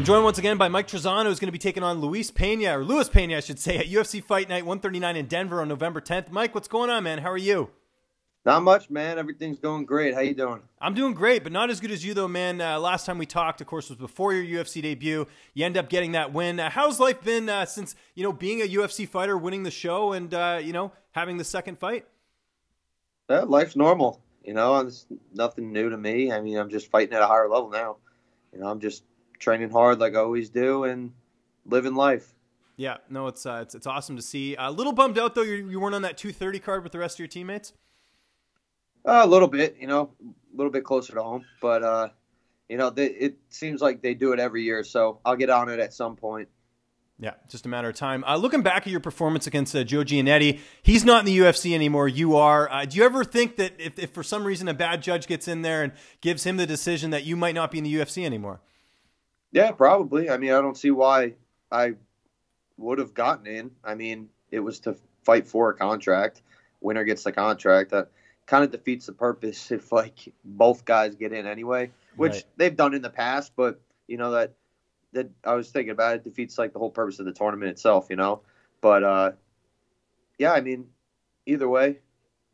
I'm joined once again by Mike Trizano, who's going to be taking on Luis Pena, or Luis Pena, I should say, at UFC Fight Night 139 in Denver on November 10th. Mike, what's going on, man? How are you? Not much, man. Everything's going great. How you doing? I'm doing great, but not as good as you, though, man. Last time we talked, of course, was before your UFC debut. You end up getting that win. How's life been since, being a UFC fighter, winning the show, and, having the second fight? Life's normal. It's nothing new to me. I mean, I'm just fighting at a higher level now. I'm just training hard like I always do and living life. Yeah, no, it's awesome to see. A little bummed out, though, you weren't on that 230 card with the rest of your teammates? A little bit, a little bit closer to home. But, it seems like they do it every year, so I'll get on it at some point. Yeah, just a matter of time. Looking back at your performance against Joe Giannetti, he's not in the UFC anymore. You are. Do you ever think that if for some reason a bad judge gets in there and gives him the decision that you might not be in the UFC anymore? Yeah, probably. I mean, I don't see why I would have gotten in. I mean, it was to fight for a contract. Winner gets the contract. That kind of defeats the purpose if, both guys get in anyway, which they've done in the past. But, that I was thinking about it defeats, the whole purpose of the tournament itself, But, yeah, I mean, either way,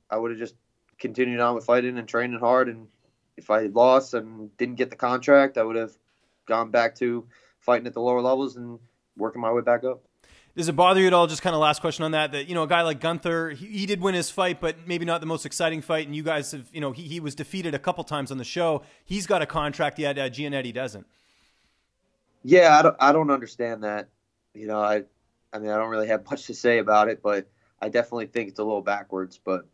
I would have just continued on with fighting and training hard. And if I lost and didn't get the contract, I would have gone back to fighting at the lower levels and working my way back up. Does it bother you at all, just kind of last question on that, a guy like Gunther, he did win his fight, but maybe not the most exciting fight, and you guys have, he was defeated a couple times on the show. He's got a contract, yet Giannetti doesn't. Yeah, I don't understand that. I mean, I don't really have much to say about it, but I definitely think it's a little backwards. But,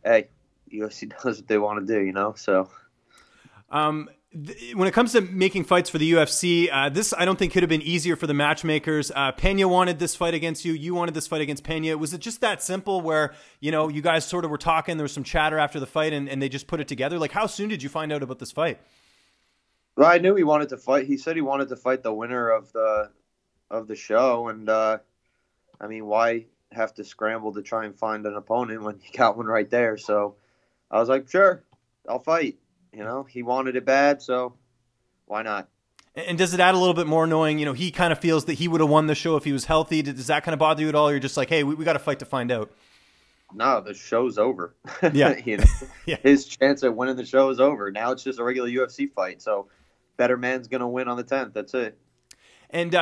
hey, UFC does what they want to do, so... When it comes to making fights for the UFC, this I don't think could have been easier for the matchmakers. Pena wanted this fight against you. You wanted this fight against Pena. Was it just that simple where, you guys sort of were talking, there was some chatter after the fight and they just put it together? How soon did you find out about this fight? Well, I knew he wanted to fight. He said he wanted to fight the winner of the show. And, I mean, why have to scramble to try and find an opponent when you got one right there? So I was like, sure, I'll fight. He wanted it bad, so why not? And does it add a little bit more knowing, he kind of feels that he would have won the show if he was healthy? Does that kind of bother you at all? Or you're just like, hey, we got to fight to find out. No, the show's over. Yeah. Yeah. His chance at winning the show is over. Now it's just a regular UFC fight. So better man's going to win on the 10th. That's it. And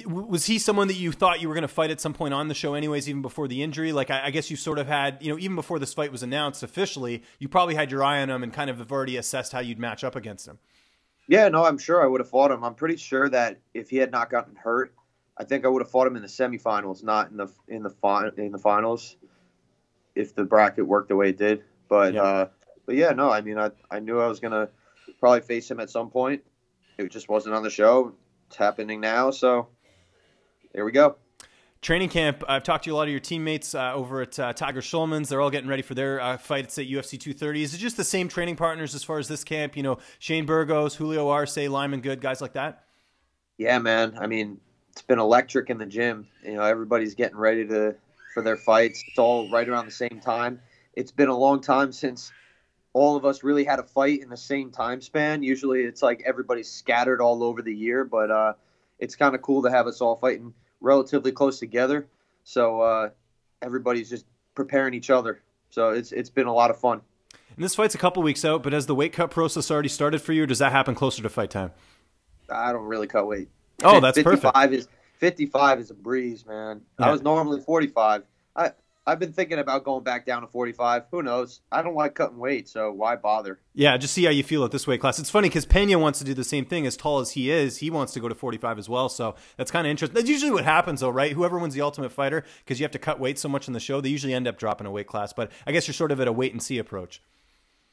was he someone that you thought you were going to fight at some point on the show anyways, even before the injury? I guess you sort of had, even before this fight was announced officially, you probably had your eye on him and kind of have already assessed how you'd match up against him. Yeah, no, I'm sure I would have fought him. I'm pretty sure that if he had not gotten hurt, I think I would have fought him in the semifinals, not in the finals, if the bracket worked the way it did. But yeah, no, I mean, I knew I was going to probably face him at some point. It just wasn't on the show. It's happening now, so here we go. Training camp, I've talked to a lot of your teammates over at Tiger Schulman's. They're all getting ready for their fights at UFC 230. Is it just the same training partners as far as this camp? Shane Burgos, Julio Arce, Lyman Good, guys like that? Yeah, man. I mean, it's been electric in the gym. Everybody's getting ready for their fights. It's all right around the same time. It's been a long time since all of us really had a fight in the same time span. Usually it's like everybody's scattered all over the year, but it's kind of cool to have us all fighting relatively close together. So everybody's just preparing each other. So it's been a lot of fun. And this fight's a couple weeks out, but has the weight cut process already started for you, or does that happen closer to fight time? I don't really cut weight. Oh, that's 55 perfect. 55 is a breeze, man. Yeah. I was normally 45. I've been thinking about going back down to 45. Who knows? I don't like cutting weight, so why bother? Yeah, just see how you feel at this weight class. It's funny because Pena wants to do the same thing. As tall as he is, he wants to go to 45 as well. So that's kind of interesting. That's usually what happens, though, right? Whoever wins the Ultimate Fighter, because you have to cut weight so much in the show, they usually end up dropping a weight class. But I guess you're sort of at a wait-and-see approach.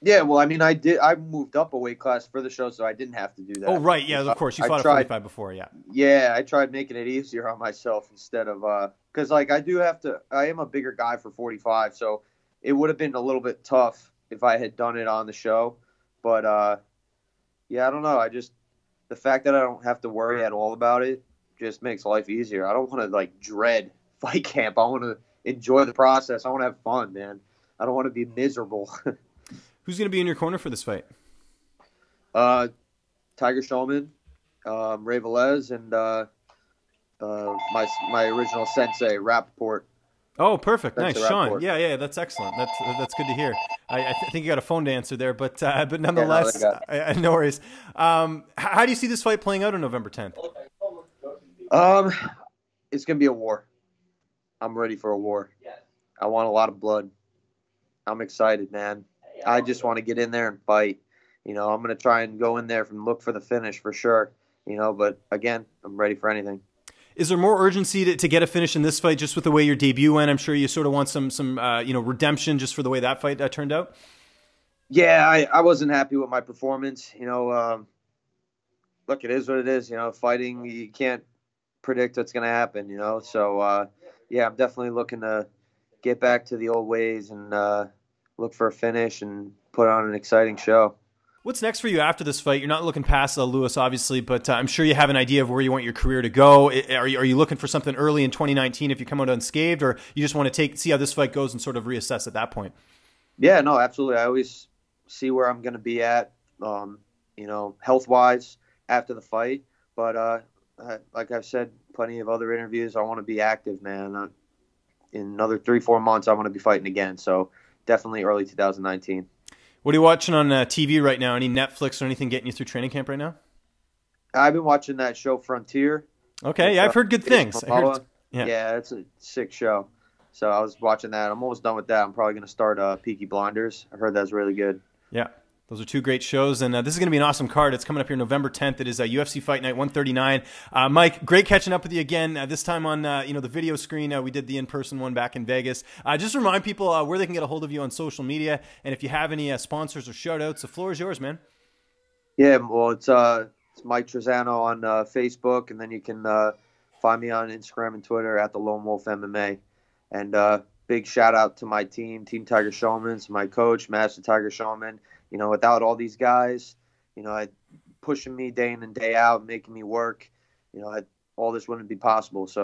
Yeah, well, I mean, I moved up a weight class for the show, so I didn't have to do that. Oh, right. Yeah, of course. You fought at 45 before, yeah. Yeah, I tried making it easier on myself instead of because, I am a bigger guy for 45, so it would have been a little bit tough if I had done it on the show. But, yeah, I don't know. The fact that I don't have to worry at all about it just makes life easier. I don't want to, dread fight camp. I want to enjoy the process. I want to have fun, man. I don't want to be miserable. Who's going to be in your corner for this fight? Tiger Schulman, Ray Velez and my original sensei, Rappaport. Oh, perfect. Sensei Nice, Sean. Rappaport. Yeah, that's excellent. That's good to hear. I think you got a phone to answer there, but Yeah, no, they nonetheless, got no worries. How do you see this fight playing out on November 10th? It's gonna be a war. I'm ready for a war. I want a lot of blood. I'm excited, man. I just want to get in there and fight. I'm gonna try and go in there and look for the finish for sure. But again, I'm ready for anything. Is there more urgency to get a finish in this fight, just with the way your debut went? I'm sure you sort of want some redemption just for the way that fight turned out. Yeah, I wasn't happy with my performance. Look, it is what it is. Fighting, you can't predict what's going to happen. So yeah, I'm definitely looking to get back to the old ways and look for a finish and put on an exciting show. What's next for you after this fight? You're not looking past Lewis, obviously, but I'm sure you have an idea of where you want your career to go. Are you looking for something early in 2019 if you come out unscathed, or you just want to see how this fight goes and sort of reassess at that point? Yeah, no, absolutely. I always see where I'm going to be at, health-wise after the fight. But like I've said, plenty of other interviews, I want to be active, man. In another 3-4 months, I want to be fighting again. So definitely early 2019. What are you watching on TV right now? Any Netflix or anything getting you through training camp right now? I've been watching that show Frontier. Okay, yeah, I've heard good things. Yeah, it's a sick show. So I was watching that. I'm almost done with that. I'm probably going to start Peaky Blinders. I heard that's really good. Yeah, those are two great shows, and this is going to be an awesome card. It's coming up here November 10th. It is UFC Fight Night 139. Mike, great catching up with you again. This time on the video screen. We did the in-person one back in Vegas. Just remind people where they can get a hold of you on social media, and if you have any sponsors or shout-outs, the floor is yours, man. Yeah, well, it's Mike Trizano on Facebook, and then you can find me on Instagram and Twitter at the Lone Wolf MMA. And big shout out to my team, Team Tiger Showman's, my coach, Master Tiger Showman. Without all these guys, pushing me day in and day out, making me work, all this wouldn't be possible. So